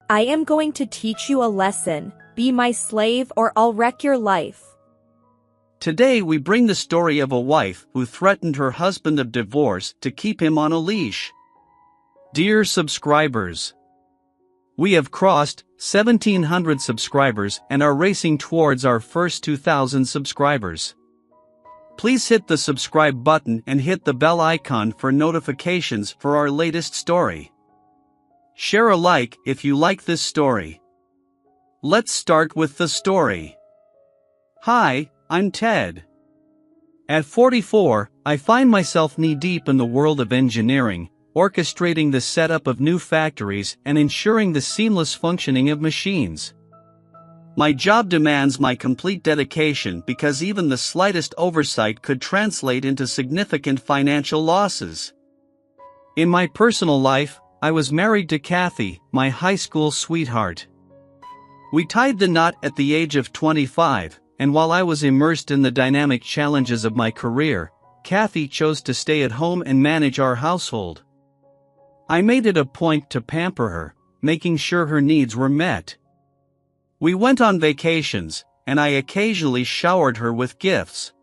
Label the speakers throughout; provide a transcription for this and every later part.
Speaker 1: I am going to teach you a lesson. Be my slave or I'll wreck your life.
Speaker 2: Today we bring the story of a wife who threatened her husband of divorce to keep him on a leash. Dear subscribers, we have crossed 1,700 subscribers and are racing towards our first 2,000 subscribers. Please hit the subscribe button and hit the bell icon for notifications for our latest story. Share a like if you like this story. Let's start with the story. Hi, I'm Ted. At 44, I find myself knee-deep in the world of engineering, orchestrating the setup of new factories and ensuring the seamless functioning of machines. My job demands my complete dedication because even the slightest oversight could translate into significant financial losses. In my personal life, I was married to Kathy, my high school sweetheart. We tied the knot at the age of 25, and while I was immersed in the dynamic challenges of my career, Kathy chose to stay at home and manage our household. I made it a point to pamper her, making sure her needs were met. We went on vacations, and I occasionally showered her with gifts.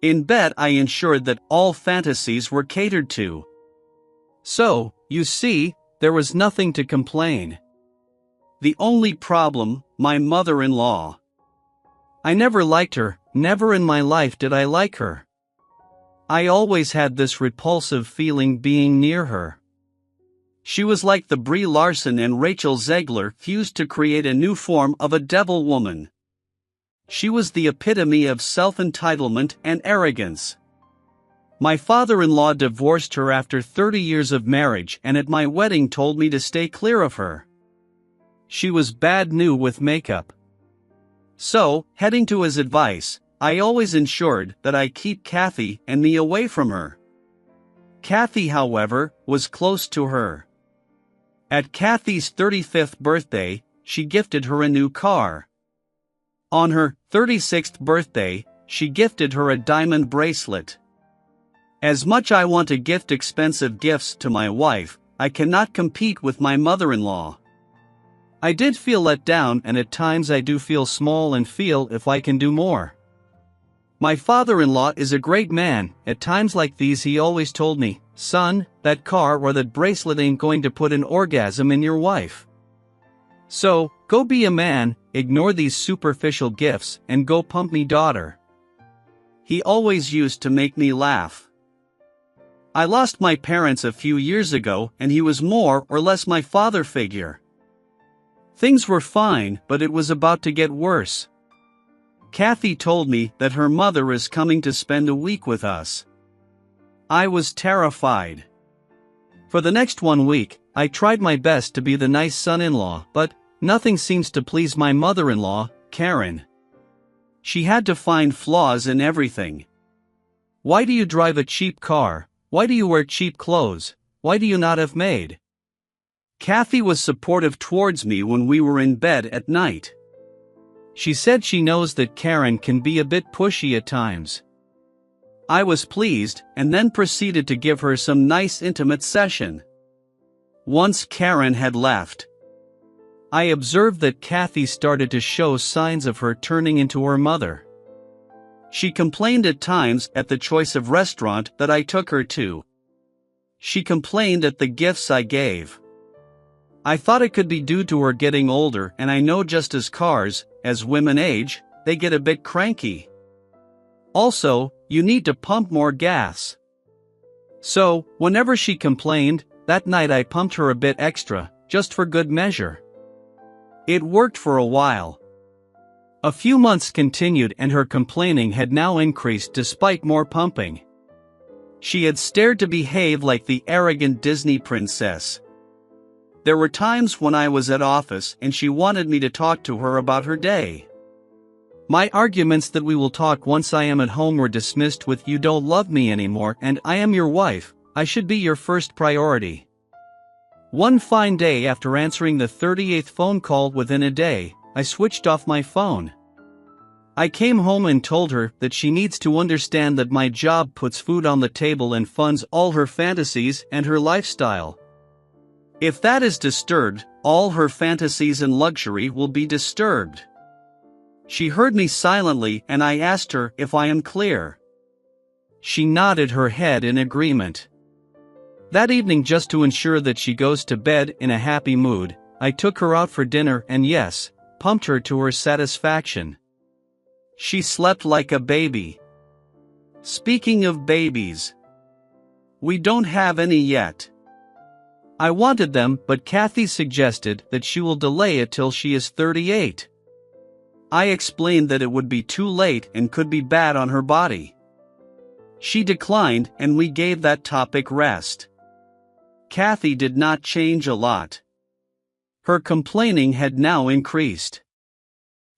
Speaker 2: In bed, I ensured that all fantasies were catered to. So, you see, there was nothing to complain. The only problem, my mother-in-law. I never liked her, never in my life did I like her. I always had this repulsive feeling being near her. She was like the Brie Larson and Rachel Zegler fused to create a new form of a devil woman. She was the epitome of self-entitlement and arrogance. My father-in-law divorced her after 30 years of marriage and at my wedding told me to stay clear of her. She was bad news with makeup. So, heading to his advice, I always ensured that I keep Kathy and me away from her. Kathy, however, was close to her. At Kathy's 35th birthday, she gifted her a new car. On her 36th birthday, she gifted her a diamond bracelet. As much I want to gift expensive gifts to my wife, I cannot compete with my mother-in-law. I did feel let down and at times I do feel small and feel if I can do more. My father-in-law is a great man. At times like these he always told me, "Son, that car or that bracelet ain't going to put an orgasm in your wife. So, go be a man, ignore these superficial gifts, and go pump me daughter." He always used to make me laugh. I lost my parents a few years ago and he was more or less my father figure. Things were fine, but it was about to get worse. Kathy told me that her mother is coming to spend a week with us. I was terrified. For the next 1 week, I tried my best to be the nice son-in-law, but nothing seems to please my mother-in-law, Karen. She had to find flaws in everything. Why do you drive a cheap car? Why do you wear cheap clothes? Why do you not have maid? Kathy was supportive towards me when we were in bed at night. She said she knows that Karen can be a bit pushy at times. I was pleased, and then proceeded to give her some nice intimate session. Once Karen had left, I observed that Kathy started to show signs of her turning into her mother. She complained at times at the choice of restaurant that I took her to. She complained at the gifts I gave. I thought it could be due to her getting older, and I know just as cars, as women age, they get a bit cranky. Also, you need to pump more gas. So, whenever she complained, that night I pumped her a bit extra, just for good measure. It worked for a while. A few months continued and her complaining had now increased despite more pumping. She had started to behave like the arrogant Disney princess. There were times when I was at office and she wanted me to talk to her about her day. My arguments that we will talk once I am at home were dismissed with "You don't love me anymore and I am your wife, I should be your first priority." One fine day after answering the 38th phone call within a day, I switched off my phone. I came home and told her that she needs to understand that my job puts food on the table and funds all her fantasies and her lifestyle. If that is disturbed, all her fantasies and luxury will be disturbed. She heard me silently and I asked her if I am clear. She nodded her head in agreement. That evening, just to ensure that she goes to bed in a happy mood, I took her out for dinner and yes, pumped her to her satisfaction. She slept like a baby. Speaking of babies, we don't have any yet. I wanted them, but Kathy suggested that she will delay it till she is 38. I explained that it would be too late and could be bad on her body. She declined and we gave that topic rest. Kathy did not change a lot. Her complaining had now increased.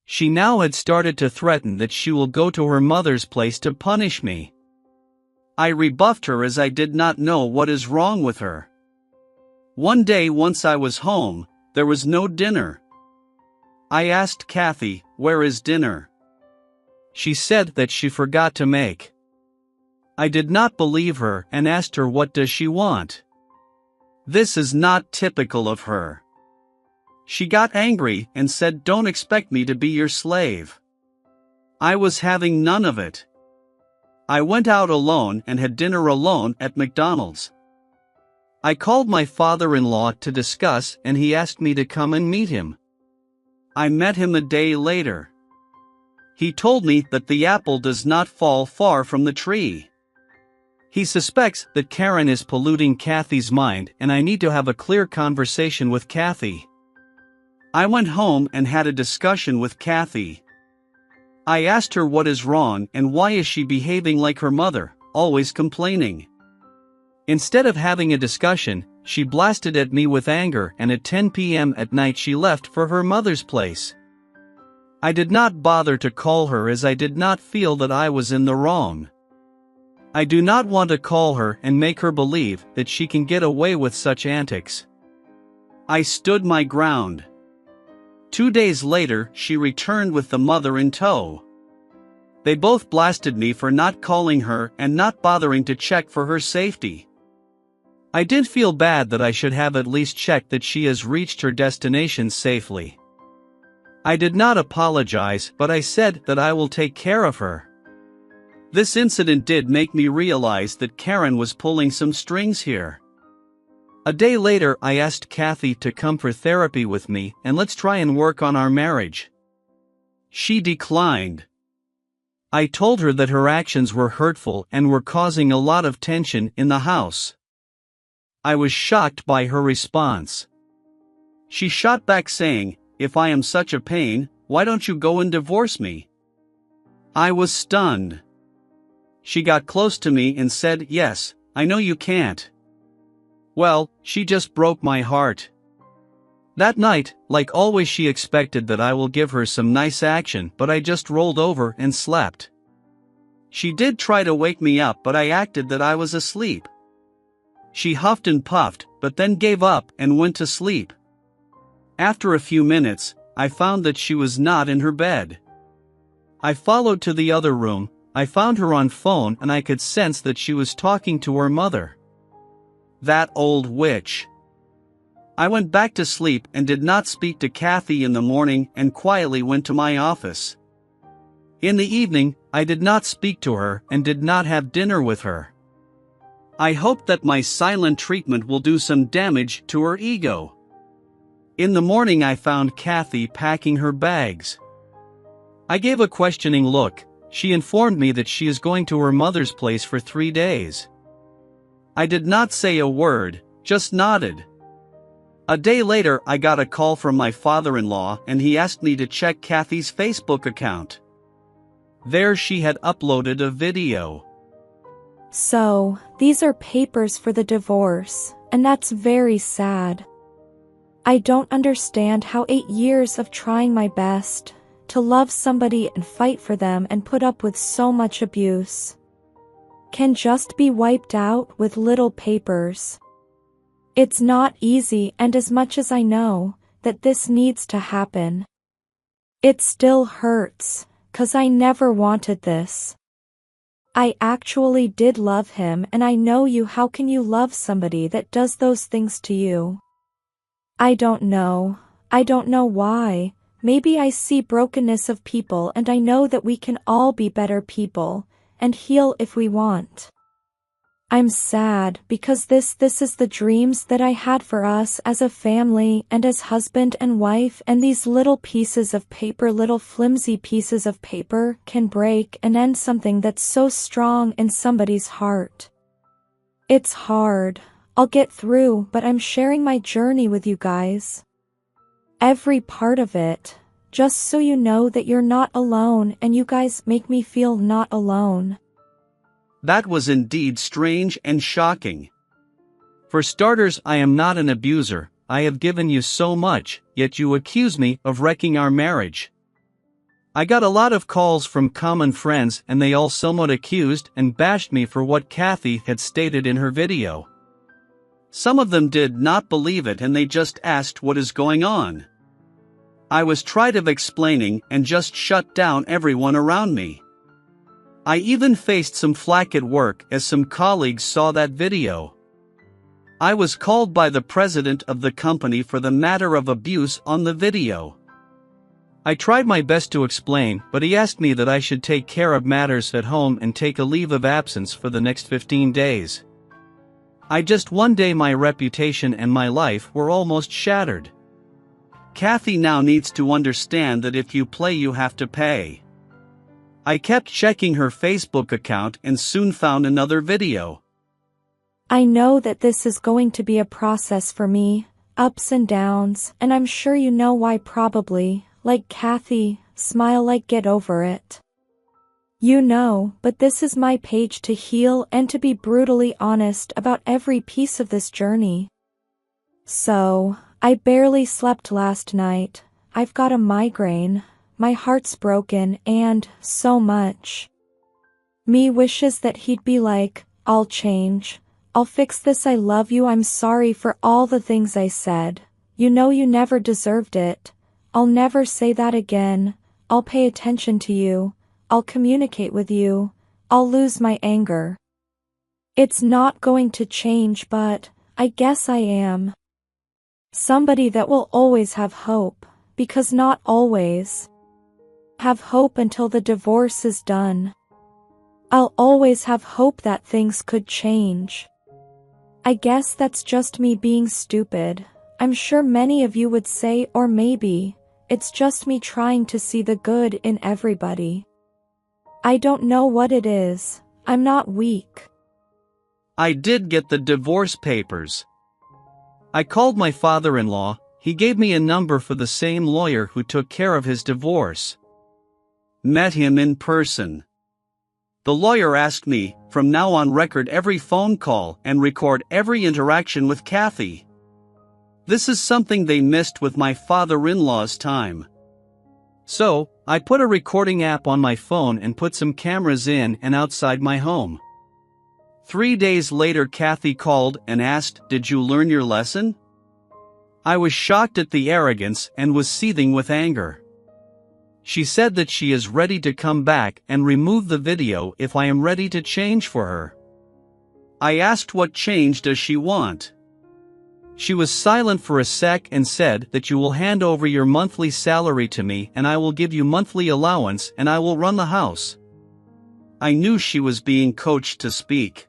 Speaker 2: She now had started to threaten that she will go to her mother's place to punish me. I rebuffed her as I did not know what is wrong with her. One day once I was home, there was no dinner. I asked Kathy, "Where is dinner?" She said that she forgot to make. I did not believe her and asked her what does she want. This is not typical of her. She got angry and said, "Don't expect me to be your slave." I was having none of it. I went out alone and had dinner alone at McDonald's. I called my father-in-law to discuss and he asked me to come and meet him. I met him a day later. He told me that the apple does not fall far from the tree. He suspects that Karen is polluting Kathy's mind and I need to have a clear conversation with Kathy. I went home and had a discussion with Kathy. I asked her what is wrong and why is she behaving like her mother, always complaining. Instead of having a discussion, she blasted at me with anger and at 10 p.m. at night she left for her mother's place. I did not bother to call her as I did not feel that I was in the wrong. I do not want to call her and make her believe that she can get away with such antics. I stood my ground. 2 days later, she returned with the mother in tow. They both blasted me for not calling her and not bothering to check for her safety. I did feel bad that I should have at least checked that she has reached her destination safely. I did not apologize, but I said that I will take care of her. This incident did make me realize that Karen was pulling some strings here. A day later, I asked Kathy to come for therapy with me and let's try and work on our marriage. She declined. I told her that her actions were hurtful and were causing a lot of tension in the house. I was shocked by her response. She shot back saying, "If I am such a pain, why don't you go and divorce me?" I was stunned. She got close to me and said, "Yes, I know you can't." Well, she just broke my heart. That night, like always, she expected that I will give her some nice action, but I just rolled over and slept. She did try to wake me up, but I acted that I was asleep. She huffed and puffed, but then gave up and went to sleep. After a few minutes, I found that she was not in her bed. I followed to the other room. I found her on phone and I could sense that she was talking to her mother. That old witch. I went back to sleep and did not speak to Kathy in the morning and quietly went to my office. In the evening, I did not speak to her and did not have dinner with her. I hoped that my silent treatment will do some damage to her ego. In the morning, I found Kathy packing her bags. I gave a questioning look. She informed me that she is going to her mother's place for 3 days. I did not say a word, just nodded. A day later, I got a call from my father-in-law and he asked me to check Kathy's Facebook account. There she had uploaded a video.
Speaker 1: So, these are papers for the divorce, and that's very sad. I don't understand how 8 years of trying my best to love somebody and fight for them and put up with so much abuse can just be wiped out with little papers. It's not easy, and as much as I know that this needs to happen, it still hurts, 'cause I never wanted this. I actually did love him, and I know you. How can you love somebody that does those things to you? I don't know. I don't know why. Maybe I see brokenness of people and I know that we can all be better people and heal if we want. I'm sad because this is the dreams that I had for us as a family and as husband and wife, and these little pieces of paper, little flimsy pieces of paper, can break and end something that's so strong in somebody's heart. It's hard. I'll get through, but I'm sharing my journey with you guys. Every part of it, just so you know that you're not alone and you guys make me feel not alone.
Speaker 2: That was indeed strange and shocking. For starters, I am not an abuser. I have given you so much, yet you accuse me of wrecking our marriage. I got a lot of calls from common friends and they all somewhat accused and bashed me for what Kathy had stated in her video. Some of them did not believe it and they just asked what is going on. I was tired of explaining and just shut down everyone around me. I even faced some flack at work as some colleagues saw that video. I was called by the president of the company for the matter of abuse on the video. I tried my best to explain, but he asked me that I should take care of matters at home and take a leave of absence for the next 15 days. One day my reputation and my life were almost shattered. Kathy now needs to understand that if you play you have to pay. I kept checking her Facebook account and soon found another video.
Speaker 1: I know that this is going to be a process for me, ups and downs, and I'm sure you know why probably, like Kathy, smile like get over it. You know, but this is my page to heal and to be brutally honest about every piece of this journey. So, I barely slept last night. I've got a migraine. My heart's broken and so much. Me wishes that he'd be like, I'll change. I'll fix this. I love you. I'm sorry for all the things I said. You know you never deserved it. I'll never say that again. I'll pay attention to you. I'll communicate with you. I'll lose my anger. It's not going to change, but I guess I am. Somebody that will always have hope, because not always have hope until the divorce is done. I'll always have hope that things could change. I guess that's just me being stupid. I'm sure many of you would say, or maybe it's just me trying to see the good in everybody. I don't know what it is. I'm not weak.
Speaker 2: I did get the divorce papers. I called my father-in-law. He gave me a number for the same lawyer who took care of his divorce. Met him in person. The lawyer asked me, from now on, record every phone call and record every interaction with Kathy. This is something they missed with my father-in-law's time. So, I put a recording app on my phone and put some cameras in and outside my home. 3 days later Kathy called and asked, "Did you learn your lesson?" I was shocked at the arrogance and was seething with anger. She said that she is ready to come back and remove the video if I am ready to change for her. I asked what change does she want. She was silent for a sec and said that you will hand over your monthly salary to me and I will give you monthly allowance and I will run the house. I knew she was being coached to speak.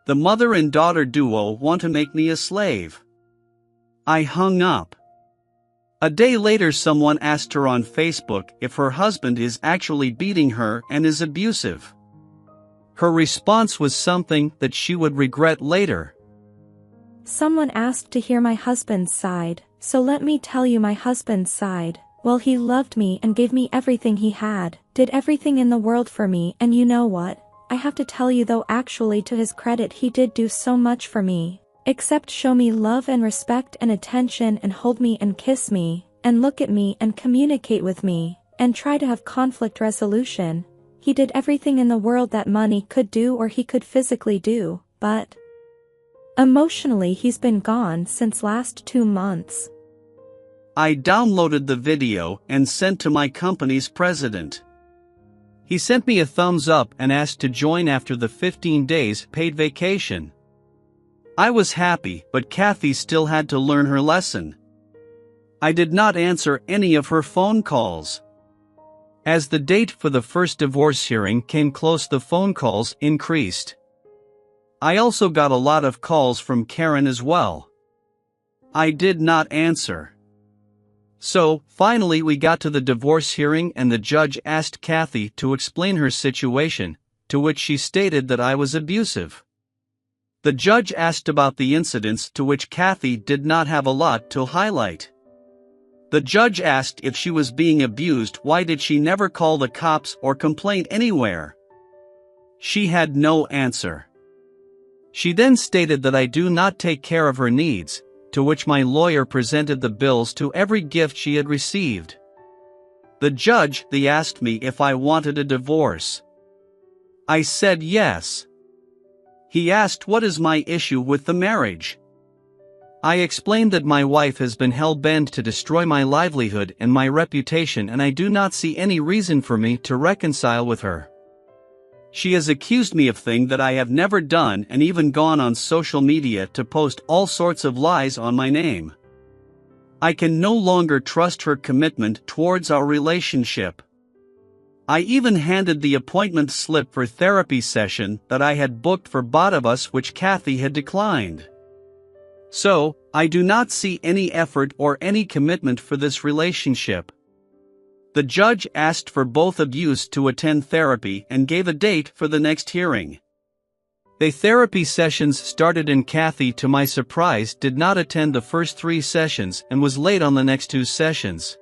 Speaker 2: The mother and daughter duo want to make me a slave. I hung up. A day later someone asked her on Facebook if her husband is actually beating her and is abusive. Her response was something that she would regret later.
Speaker 1: Someone asked to hear my husband's side, so let me tell you my husband's side. Well, he loved me and gave me everything he had, did everything in the world for me, and you know what? I have to tell you though, actually to his credit he did do so much for me. Except show me love and respect and attention and hold me and kiss me, and look at me and communicate with me, and try to have conflict resolution. He did everything in the world that money could do or he could physically do, but emotionally he's been gone since last 2 months.
Speaker 2: I downloaded the video and sent to my company's president. He sent me a thumbs up and asked to join after the 15 days paid vacation. I was happy, but Kathy still had to learn her lesson. I did not answer any of her phone calls. As the date for the first divorce hearing came close, the phone calls increased. I also got a lot of calls from Karen as well. I did not answer. So, finally we got to the divorce hearing and the judge asked Kathy to explain her situation, to which she stated that I was abusive. The judge asked about the incidents, to which Kathy did not have a lot to highlight. The judge asked if she was being abused, why did she never call the cops or complain anywhere? She had no answer. She then stated that I do not take care of her needs, to which my lawyer presented the bills to every gift she had received. The judge then asked me if I wanted a divorce. I said yes. He asked what is my issue with the marriage. I explained that my wife has been hell-bent to destroy my livelihood and my reputation, and I do not see any reason for me to reconcile with her. She has accused me of things that I have never done and even gone on social media to post all sorts of lies on my name. I can no longer trust her commitment towards our relationship. I even handed the appointment slip for therapy session that I had booked for both of us, which Kathy had declined. So, I do not see any effort or any commitment for this relationship. The judge asked for both of you to attend therapy and gave a date for the next hearing. The therapy sessions started and Kathy, to my surprise, did not attend the first 3 sessions and was late on the next 2 sessions.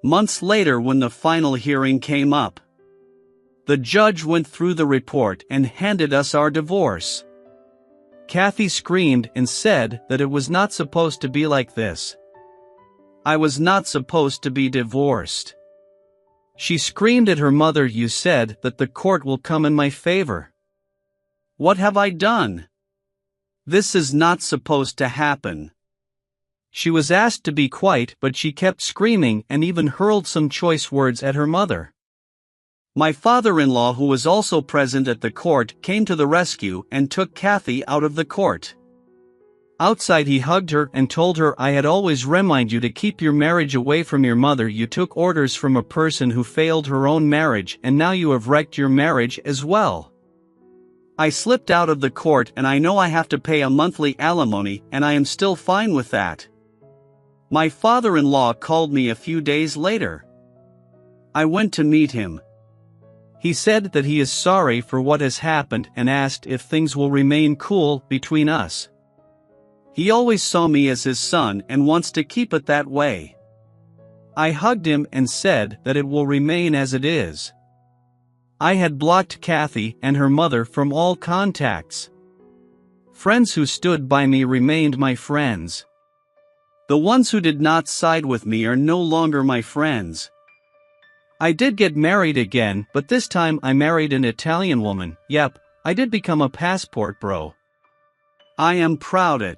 Speaker 2: Months later, when the final hearing came up, the judge went through the report and handed us our divorce. Kathy screamed and said that it was not supposed to be like this. I was not supposed to be divorced. She screamed at her mother, "You said that the court will come in my favor. What have I done? This is not supposed to happen." She was asked to be quiet, but she kept screaming and even hurled some choice words at her mother. My father-in-law, who was also present at the court, came to the rescue and took Kathy out of the court. Outside, he hugged her and told her, "I had always reminded you to keep your marriage away from your mother. You took orders from a person who failed her own marriage, and now you have wrecked your marriage as well." I slipped out of the court, and I know I have to pay a monthly alimony, and I am still fine with that. My father-in-law called me a few days later. I went to meet him. He said that he is sorry for what has happened and asked if things will remain cool between us. He always saw me as his son and wants to keep it that way. I hugged him and said that it will remain as it is. I had blocked Kathy and her mother from all contacts. Friends who stood by me remained my friends. The ones who did not side with me are no longer my friends. I did get married again, but this time I married an Italian woman. Yep, I did become a passport bro. I am proud it.